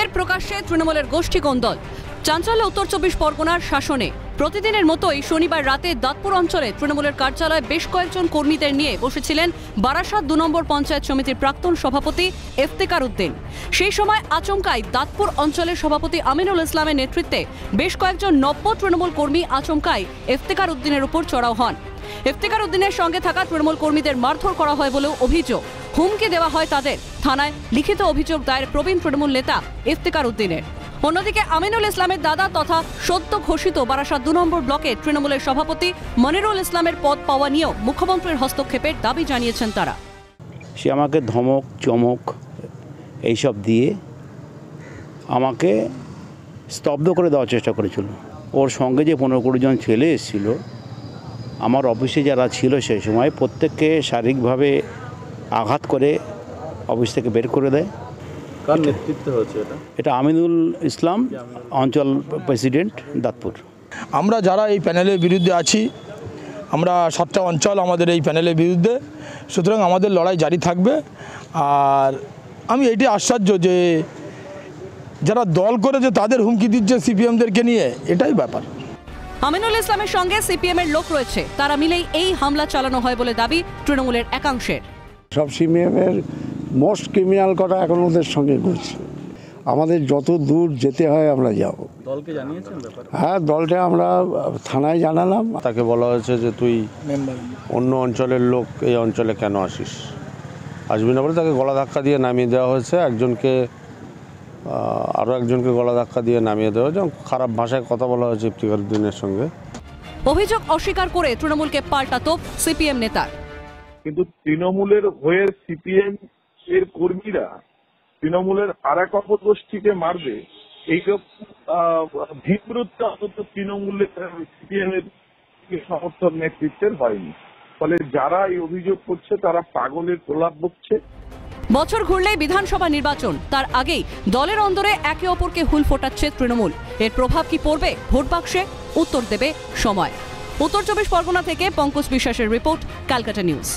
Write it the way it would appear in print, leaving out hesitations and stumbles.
ফের প্রকাশ্যে তৃণমূলের গোষ্ঠী কোন্দল। চাঞ্চল্য উত্তর 24 পরগনার শাসনে। প্রতিদিনের মতোই শনিবার রাতে দাঁতপুর অঞ্চলে তৃণমূলের কার্যালয়ে বেশ কয়েকজন কর্মীদের নিয়ে বসেছিলেন বারাসাত 2 নম্বর পঞ্চায়েত সমিতির প্রাক্তন সভাপতি ইফতেখার উদ্দিন। সেই সময় আচমকাই দাঁতপুর অঞ্চলের সভাপতি আমিনুল ইসলামের নেতৃত্বে বেশ কয়েকজন নব্য তৃণমূল কর্মী আচমকাই ইফতেখার উদ্দিনের উপর চড়াও হন। ইফতেখার উদ্দিনের সঙ্গে থাকা তৃণমূল কর্মীদের মারধর করা হয় বলেও অভিযোগ। হুমকি দেওয়া হয় তাদের। থানায় লিখিত অভিযোগ দায়ের প্রবীণ তৃণমূল নেতা ইফতেখার উদ্দিনের। অন্যদিকে আমিনুল ইসলামের দাদা তথা সদ্য ঘোষিত বারাসাত 2 নম্বর ব্লকের তৃণমূলের সভাপতি মনিরুল ইসলামের পদ পাওয়া নিয়েও মুখ্যমন্ত্রীর হস্তক্ষেপের দাবি জানিয়েছেন তারা। সে আমাকে ধমক চমক এইসব দিয়ে আমাকে স্তব্ধ করে দেওয়ার চেষ্টা করেছিল। ওর সঙ্গে যে 15-20 জন ছেলে এসেছিল, আমার অফিসে যারা ছিল সেই সময় প্রত্যেককে শারীরিকভাবে আঘাত করে অফিস থেকে বের করে দেয়। কার নেতৃত্বে হচ্ছে এটা আমিনুল ইসলাম, অঞ্চল প্রেসিডেন্ট দাঁতপুর। আমরা যারা এই প্যানেলের বিরুদ্ধে আছি, আমরা 7টা অঞ্চল আমাদের এই প্যানেলের বিরুদ্ধে, সুতরাং আমাদের লড়াই জারি থাকবে। আর আমি এইটি আশ্চর্য যে যারা দল করেছে তাদের হুমকি দিচ্ছে সিপিএমদেরকে নিয়ে, এটাই ব্যাপার। আমিনুল ইসলামের সঙ্গে সিপিএমের লোক রয়েছে, তারা মিলেই এই হামলা চালানো হয় বলে দাবি তৃণমূলের একাংশের। সব সিপিএমের মোস্ট ক্রিমিনাল করা এখন ওদের সঙ্গে ঘুরছে। আমাদের যত দূর যেতে হয় আমরা যাব। দলকে জানিয়েছেন ব্যাপার? হ্যাঁ, দলটা আমরা থানায় জানালাম। তাকে বলা হয়েছে যে তুই অন্য অঞ্চলের লোক এই অঞ্চলে কেন আসিস, আসবি না বলে তাকে গলা ধাক্কা দিয়ে নামিয়ে দেওয়া হয়েছে। আরও একজনকে গলা ধাক্কা দিয়ে নামিয়ে দেওয়া হয়েছে। খারাপ ভাষায় কথা বলা হয়েছে ইফতেখার উদ্দিনের সঙ্গে। অভিযোগ অস্বীকার করে তৃণমূলকে পাল্টাতো সিপিএম নেতা। কিন্তু তৃণমূলের হয়ে সিপিএম এর কর্মীরা তৃণমূলের আর এক অপগোষ্ঠীকে মারবে, এইসব ভিতরটা অন্তত তৃণমূলের সিপিএম এর সমর্থন নেতৃত্বের হয়নি। ফলে যারা এই অভিযোগ করছে তারা পাগলের প্রলাপ বকছে। বছর ঘুরলেই বিধানসভা নির্বাচন, তার আগেই দলের অন্দরে একে অপরকে হুল ফোটাচ্ছে তৃণমূল। এর প্রভাব কি পড়বে ভোট বাক্সে? উত্তর দেবে সময়। উত্তর 24 পরগনা থেকে পঙ্কজ বিশ্বাসের রিপোর্ট, ক্যালকাটা নিউজ।